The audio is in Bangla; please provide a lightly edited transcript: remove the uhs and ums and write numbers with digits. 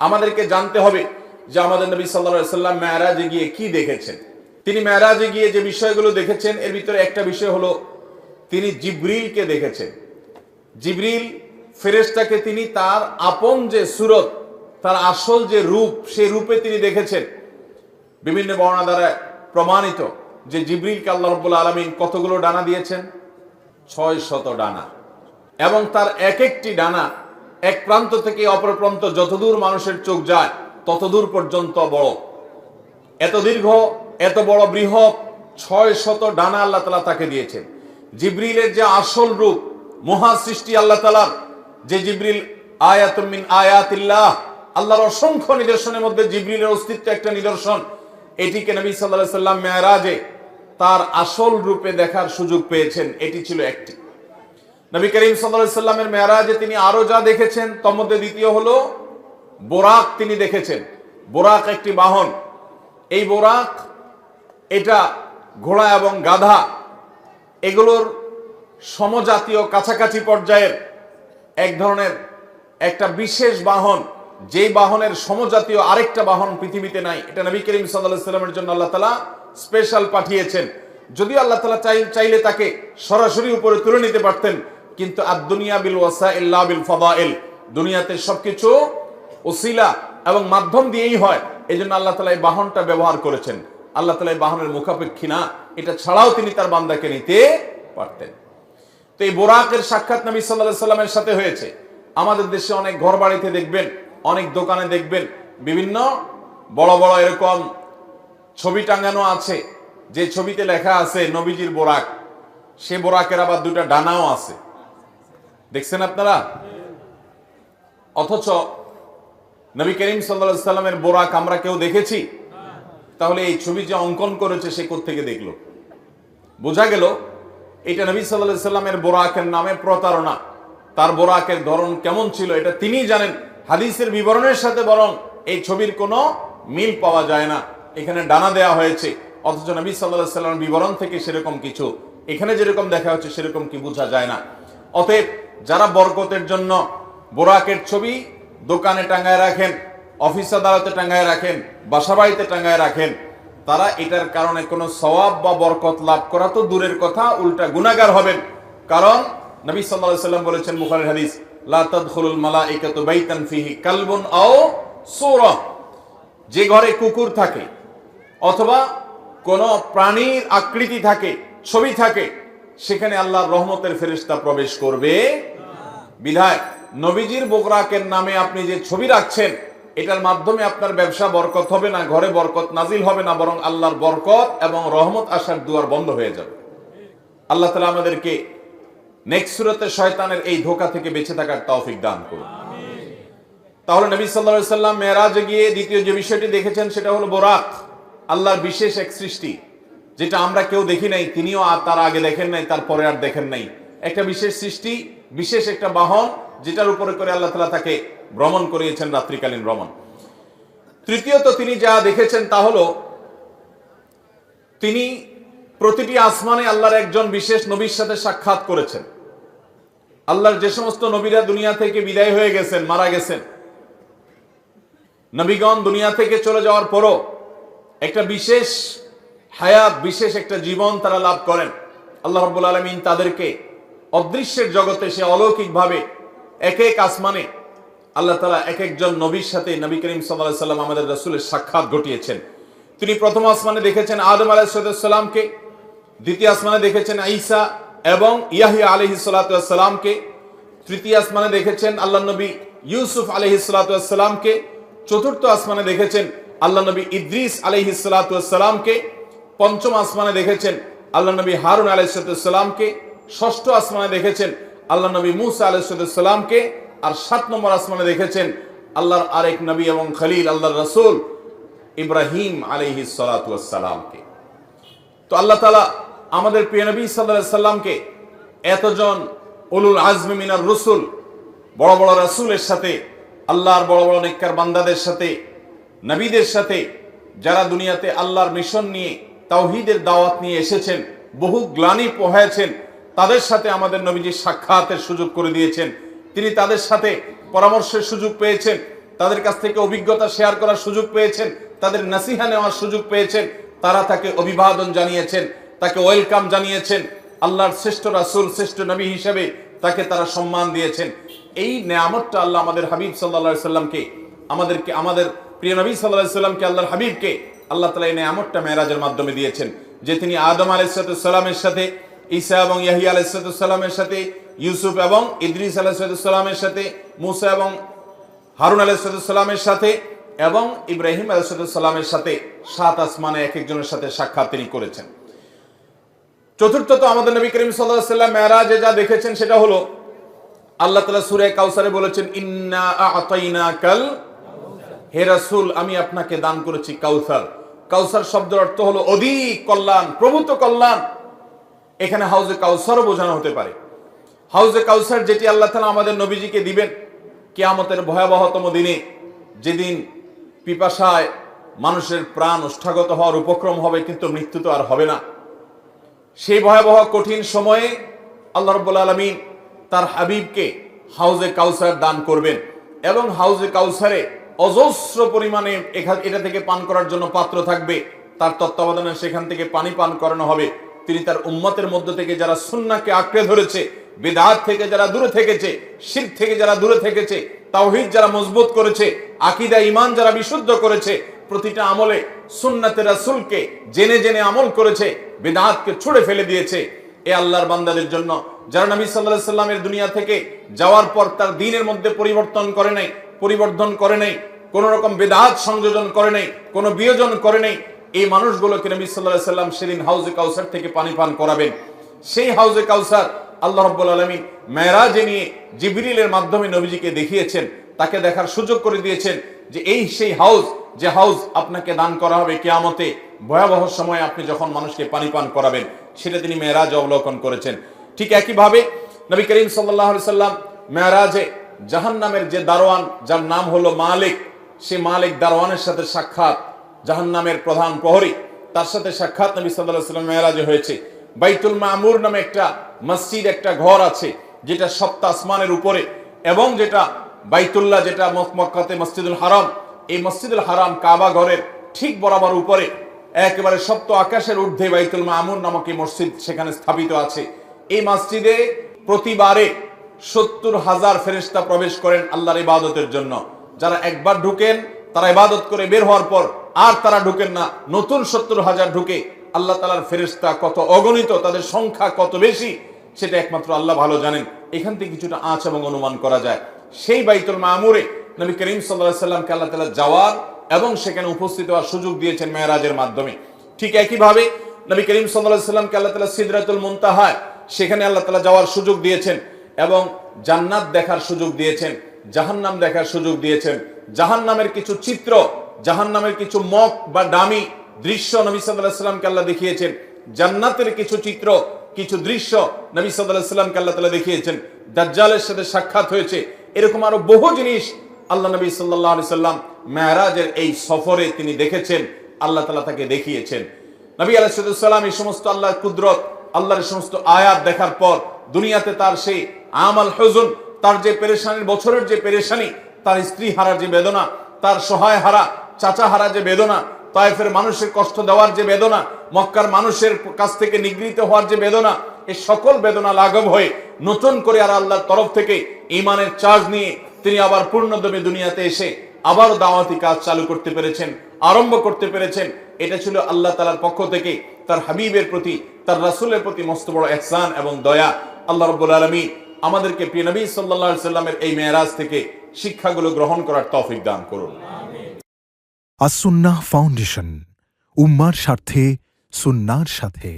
আমাদেরকে জানতে হবে যে আমাদের নবী সাল্লাল্লাহু আলাইহি ওয়াসাল্লাম মেরাজে গিয়ে কি দেখেছেন। তিনি মেরাজে গিয়ে যে বিষয়গুলো দেখেছেন এর ভিতরে একটা বিষয় হলো তিনি জিবরিলকে দেখেছেন। জিবরিল ফেরেশতাকে তিনি তার আপন যে সুরত, তার আসল যে রূপ, সেই রূপে তিনি দেখেছেন। বিভিন্ন বর্ণনা দ্বারা প্রমাণিত যে জিবরিলকে আল্লাহ রাব্বুল আলামিন কতগুলো ডানা দিয়েছেন? 600 ডানা। এবং তার এক একটি ডানা এক প্রান্ত থেকে অপর প্রান্ত যতদূর মানুষের চোখ যায় ততদূর পর্যন্ত বড়। এত দীর্ঘ, এত বড় বৃহৎ 600 ডানা আল্লাহ তাআলা তাকে দিয়েছেন। জিবরিলের যে আসল রূপ, মহা সৃষ্টি আল্লাহ তাআলার, যে জিবরিল আয়াতুম মিন আয়াতিল্লাহ, আল্লাহর অসংখ্য নিদর্শনের মধ্যে জিবরিলের অস্তিত্ব একটা নিদর্শন। এটিকে নবী সাল্লাল্লাহু আলাইহি সাল্লাম মেরাজে তার আসল রূপে দেখার সুযোগ পেয়েছেন। এটি ছিল একটি। নবী করিম সাল্লাল্লাহু আলাইহি সাল্লামের মেরাজে তিনি আরো যা দেখেছেন তার মধ্যে দ্বিতীয় হলো বোরাক তিনি দেখেছেন। বোরাক একটি বাহন। এই বোরাক এটা ঘোড়া এবং গাধা এগুলোর সমজাতীয় কাছাকাছি পর্যায়ের এক ধরনের একটা বিশেষ বাহন, যেই বাহনের সমজাতীয় আরেকটা বাহন পৃথিবীতে নাই। এটা নবী করিম সাল্লাল্লাহু আলাইহি সাল্লামের জন্য আল্লাহ তাআলা স্পেশাল পাঠিয়েছেন। যদিও আল্লাহ তাআলা চাইলে তাকে সরাসরি উপরে তুলে নিতে পারতেন, কিন্তু আদ-দুনিয়া বিল ওয়াসাইল লা বিল ফাদাইল, দুনিয়াতে সবকিছু ওসিলা এবং মাধ্যম দিয়েই হয়। এইজন্য আল্লাহ তাআলা এই বাহনটা ব্যবহার করেছেন। আল্লাহ তাআলা এই বাহনের মুখাপেক্ষী না, এটা ছাড়াও তিনি তার বান্দাকে নিতে পারতেন। তো এই বোরাকের সাক্ষাৎ নবী সাল্লাল্লাহু আলাইহি সাল্লামের সাথে হয়েছে। আমাদের দেশে অনেক ঘর বাড়িতে দেখবেন, অনেক দোকানে দেখবেন বিভিন্ন বড় বড় এরকম ছবি টাঙানো আছে, যে ছবিতে লেখা আছে নবীজির বোরাক। সে বোরাকের আবার দুটা ডানাও আছে, দেখছেন আপনারা? অথচ নবী করিম সাল্লাল্লাহু আলাইহি সাল্লামের বোরাক আমরা কেউ দেখেছি? তাহলে এই ছবি যে অঙ্কন করেছে সে কোত্থেকে দেখলো? বোঝা গেল এটা নবী সাল্লাল্লাহু আলাইহি সাল্লামের বোরাকের নামে প্রতারণা। তার বোরাকের ধরন কেমন ছিল এটা তিনিই জানেন। হাদিসের বিবরণের সাথে বরং এই ছবির কোনো মিল পাওয়া যায় না। এখানে ডানা দেয়া হয়েছে, অথচ নবী সাল্লাল্লাহু আলাইহি সাল্লামের বিবরণ থেকে সেরকম কিছু, এখানে যেরকম দেখা হচ্ছে সেরকম কি বোঝা যায় না। অতএব যারা বরকতের জন্য বোরাকের ছবি দোকানে টাঙায় রাখেন, অফিস আদালতে টাঙায় রাখেন, বাসাবাড়িতে টাঙায় রাখেন, তারা এটার কারণে কোনো সওয়াব বা বরকত লাভ করা তো দূরের কথা, উল্টা গুনাহগার হবেন। কারণ নবী সাল্লাল্লাহু আলাইহি সাল্লাম বলেছেন বুখারীর হাদিস, লা তাদখুলুল মালাইকাতু বাইতান ফিহি কালবুন আও সূরা, যে ঘরে কুকুর থাকে অথবা কোন প্রাণীর আকৃতি থাকে, ছবি থাকে, সেখানে আল্লাহর রহমতের ফেরেশতা প্রবেশ করবে। বিধায় নবীজির বোরাকের নামে আপনি যে ছবি রাখছেন এটার মাধ্যমে আপনার ব্যবসা বরকত হবে না, ঘরে বরকত নাজিল হবে না, বরং আল্লাহর বরকত এবং রহমত আসার দুয়ার বন্ধ হয়ে যাবে। আল্লাহ তাআলা আমাদেরকে নেক্সট সূরাতে শয়তানের এই ধোঁকা থেকে বেঁচে থাকার তৌফিক দান করুন। তাহলে নবী সাল্লাল্লাহু আলাইহি সাল্লাম মেরাজে গিয়ে দ্বিতীয় যে বিষয়টি দেখেছেন সেটা হলো বোরাক, আল্লাহর বিশেষ এক সৃষ্টি, যেটা আমরা কেউ দেখি নাই, তিনিও আর তার আগে দেখেন নাই, তারপরে আর দেখেন নাই। একটা বিশেষ সৃষ্টি, বিশেষ একটা বাহন, যেটার উপরে করে আল্লাহ তাআলা তাকে ভ্রমণ করিয়েছেন, রাত্রিকালীন ভ্রমণ। তৃতীয়ত তিনি যা দেখেছেন তা হলো তিনি প্রতিটি আসমানে আল্লাহর একজন বিশেষ নবীর সাথে সাক্ষাৎ করেছেন। আল্লাহর যে সমস্ত নবীরা দুনিয়া থেকে বিদায় হয়ে গেছেন, মারা গেছেন, নবীগণ দুনিয়া থেকে চলে যাওয়ার পরও একটা বিশেষ হায়াত, বিশেষ একটা জীবন তারা লাভ করেন। আল্লাহ রাব্বুল আলামিন তাদেরকে অদৃশ্যের জগতে সে অলৌকিকভাবে এক এক আসমানে আল্লাহ তাআলা এক একজন নবীর সাথে নবী করিম সাল্লাল্লাহু আলাইহি সাল্লাম আমাদের রাসূলের সাক্ষাৎ ঘটিয়েছেন। তিনি প্রথম আসমানে দেখেছেন আদম আলাইহিস সালামকে, দ্বিতীয় আসমানে দেখেছেন ঈসা এবং ইয়াহইয়া আলাইহিস সালামকে, তৃতীয় আসমানে দেখেছেন আল্লাহ নবী ইউসুফ আলাইহিস সালামকে, চতুর্থ আসমানে দেখেছেন আল্লাহ নবী ইদ্রিস আলাইহিস সালামকে, পঞ্চম আসমানে দেখেছেন আল্লাহ নবী হারুন আলাইহিস সালামকে, ষষ্ঠ আসমানে দেখেছেন আল্লাহ নবী মুসা আলাইহিস সালামকে, আর 7 নম্বর আসমানে দেখেছেন আল্লাহর আরেক নবী এবং খলিল আল্লাহর রাসূল ইব্রাহিম আলাইহিস সালামকে। তো আল্লাহ তাআলা আমাদের প্রিয় নবী সাল্লাল্লাহু আলাইহি সাল্লামকে এতজন উলুল আজমি মিনার রসুল, বড় বড় রাসূলের সাথে, আল্লাহর বড় বড় নেককার বান্দাদের সাথে, নবীদের সাথে, যারা দুনিয়াতে আল্লাহর মিশন নিয়ে, তাওহীদের দাওয়াত নিয়ে এসেছেন, বহু গ্লানি পোহায়েছেন, তাদের সাথে আমাদের নবীজি সাক্ষাতের সুযোগ করে দিয়েছেন। তিনি তাদের সাথে পরামর্শের সুযোগ পেয়েছেন, তাদের কাছ থেকে অভিজ্ঞতা শেয়ার করার সুযোগ পেয়েছেন, তাদের নাসিহা নেওয়ার সুযোগ পেয়েছেন, তারা তাকে অভিবাদন জানিয়েছেন, তাকে ওয়েলকাম জানিয়েছেন, আল্লাহর শ্রেষ্ঠ রাসূল, শ্রেষ্ঠ নবী হিসেবে তাকে তারা সম্মান দিয়েছেন। এই নেয়ামতটা আল্লাহ আমাদের হাবিব সাল্লাল্লাহু আলাইহি সাল্লামকে, আমাদের প্রিয় নবী সাল্লাল্লাহু আলাইহি সাল্লামকে, আল্লাহর হাবিবকে আল্লাহ তাআলা এই নেয়ামতটা মেরাজের মাধ্যমে দিয়েছেন, যে তিনি আদম আলাইহিস সালামের সাথে, ঈসা এবং ইয়াহইয়া আলাইহিস সালামের সাথে, ইউসুফ এবং ইদ্রিস আলাইহিস সালামের সাথে, মুসা এবং হারুন আলাইহিস সালামের সাথে এবং ইব্রাহিম আলাইহিস সালামের সাথে 7 আসমানে এক একজনের সাথে সাক্ষাৎ তিনি করেছেন। চতুর্থত আমাদের নবী করিম সাল্লাল্লাহু আলাইহি সাল্লাম মেরাজে যা দেখেছেন সেটা হলো, আল্লাহ তাআলা সূরা কাউসারে বলেছেন, ইন্না আ'তাইনাকাল, হে রাসূল আমি আপনাকে দান করেছি কাউসার। কাউসার শব্দের অর্থ হলো অধিক কল্যাণ, প্রভূত কল্যাণ। এখানে হাউজে কাউসারও বোঝানো হতে পারে। হাউজে কাউসার যেটি আল্লাহ তাআলা আমাদের নবীজিকে দিবেন কিয়ামতের ভয়াবহতম দিনে, যেদিন পিপাসায় মানুষের প্রাণ ওষ্ঠাগত হওয়ার উপক্রম হবে, কিন্তু মৃত্যু তো আর হবে না। সেই ভয়াবহ কঠিন সময়ে আল্লাহ রাব্বুল আলামিন তার হাবিবকে হাউজে কাউসার দান করবেন এবং হাউজে কাউসারে অজস্র পরিমাণে এটা থেকে পান করার জন্য পাত্র থাকবে। তার তত্ত্বাবধানে সেখান থেকে পানি পান করানো হবে। তিনি তার উম্মতের মধ্য থেকে যারা সুন্নাহকে আঁকড়ে ধরেছে, বিদআত থেকে যারা দূরে থেকেছে, শিরক থেকে যারা দূরে থেকেছে, তাওহীদ যারা মজবুত করেছে, আকীদা ঈমান যারা বিশুদ্ধ করেছে, প্রতিটা আমলে সুন্নাতে রাসূলকে জেনে জেনে আমল করেছে, বিদআতকে ছুঁড়ে ফেলে দিয়েছে, এ আল্লাহর বান্দাদের জন্য যারা নবী সাল্লাল্লাহু আলাইহি সাল্লামের দুনিয়া থেকে যাওয়ার পর তার দ্বীনের মধ্যে পরিবর্তন করে নাই, কোন রকম বিদআত সংযোজন করে নাই, কোন বিয়োজন করে নাই, এই মানুষগুলোকে নবী সাল্লাল্লাহু আলাইহি সাল্লাম সেদিন হাউজে কাউসার থেকে পানি পান করাবেন। সেই হাউজে কাউসার আল্লাহ রাব্বুল আলামিন মেরাজে নিয়ে জিবরিলের মাধ্যমে নবীজিকে দেখিয়েছেন, তাকে দেখার সুযোগ করে দিয়েছেন যে এই সেই হাউজ, যে হাউজ আপনাকে দান করা হবে কিয়ামতে ভয়াবহ সময়ে আপনি যখন মানুষকে পানি পান করাবেন, সেটা তিনি মেরাজে অবলোকন করেছেন। ঠিক একইভাবে নবী করিম সাল্লাল্লাহু আলাইহি সাল্লাম মেরাজে জাহান্নামের যে দারোয়ান, যার নাম হলো মালিক, সে মালিক দারোয়ানের সাথে সাক্ষাৎ, জাহান্নামের প্রধান প্রহরী, তার সাথে সাক্ষাৎ নবী সাল্লাল্লাহু আলাইহি সাল্লাম মেরাজে হয়েছে। বাইতুল মামুর নামে একটা মসজিদ, একটা ঘর আছে যেটা 7 আসমানের উপরে, এবং যেটা বাইতুল্লাহ, যেটা মক্কাতে মসজিদুল হারাম, এই মসজিদুল হারাম কাবা ঘরের ঠিক বরাবর উপরে একেবারে 7 আকাশের ঊর্ধ্বে বাইতুল মামুর নামক এই মসজিদ সেখানে স্থাপিত আছে। এই মসজিদে প্রতিবারে 70,000 ফেরেশতা প্রবেশ করেন আল্লাহর ইবাদতের জন্য। যারা একবার ঢুকেন তারা ইবাদত করে বের হওয়ার পর আর তারা ঢুকেন না, নতুন 70,000 ঢুকে। আল্লাহ তাআলার ফেরেশতা কত অগণিত, তাদের সংখ্যা কত বেশি, সেটা একমাত্র আল্লাহ ভালো জানেন। এখান থেকে কিছুটা আঁচ এবং অনুমান করা যায়। সেই বাইতুল মামুরে নবী করিম সাল্লাল্লাহু আলাইহি সাল্লামকে আল্লাহ তাআলা যাওয়ার এবং সেখানে উপস্থিত হওয়ার সুযোগ দিয়েছেন মেরাজের মাধ্যমে। ঠিক একইভাবে নবী করিম সাল্লাল্লাহু আলাইহি সাল্লামকে আল্লাহ তাআলা সিদরাতুল মুনতাহা, সেখানে আল্লাহ তাআলা যাওয়ার সুযোগ দিয়েছেন এবং জান্নাত দেখার সুযোগ দিয়েছেন, জাহান্নাম দেখার সুযোগ দিয়েছেন। জাহান্নামের কিছু চিত্র, জাহান্নামের কিছু মক বা ডামি দৃশ্য নবী সাল্লাল্লাহু আলাইহি সাল্লামকে আল্লাহ দেখিয়েছেন। জান্নাতের কিছু চিত্র, কিছু দৃশ্য নবী সাল্লাল্লাহু আলাইহি সাল্লামকে আল্লাহ তাআলা দেখিয়েছেন। দাজ্জালের সাথে সাক্ষাৎ হয়েছে। এরকম আরো বহু জিনিস আল্লাহ নবী সাল্লাল্লাহু আলাইহি সাল্লাম মেরাজের এই সফরে তিনি দেখেছেন, আল্লাহ তাআলা তাকে দেখিয়েছেন। নবী আলাইহিস সালাম এই সমস্ত আল্লাহর কুদরত, আল্লাহর সমস্ত আয়াত দেখার পর দুনিয়াতে তার সেই আমাল হুজুন, তার যে পেরেশানির বছরের যে পেরেশানি, তার স্ত্রী হারার যে বেদনা, তার সহায় হারা চাচা হারা যে বেদনা, তায়েফের মানুষের কষ্ট দেওয়ার যে বেদনা, মক্কার মানুষের কাছ থেকে নিগৃহীত হওয়ার যে বেদনা, এই সকল বেদনা লাঘব হয়ে নতুন করে আর আল্লাহর তরফ থেকে ঈমানের চার্জ নিয়ে তিনি আবার পূর্ণদমে দুনিয়াতে এসে আবার দাওয়াতি কাজ চালু করতে পেরেছেন, আরম্ভ করতে পেরেছেন। এটা ছিল আল্লাহ তাআলার পক্ষ থেকে তার হাবিবের প্রতি, তার রাসূলের প্রতি মস্ত বড় ইহসান এবং দয়া। আল্লাহ রাব্বুল আলামিন আমাদেরকে প্রিয় নবী সাল্লাল্লাহু আলাইহি সাল্লামের এই মেরাজ থেকে শিক্ষাগুলো গ্রহণ করার তৌফিক দান করুন। আস-সুন্নাহ ফাউন্ডেশন, উম্মার স্বার্থে সুন্নাহর সাথে।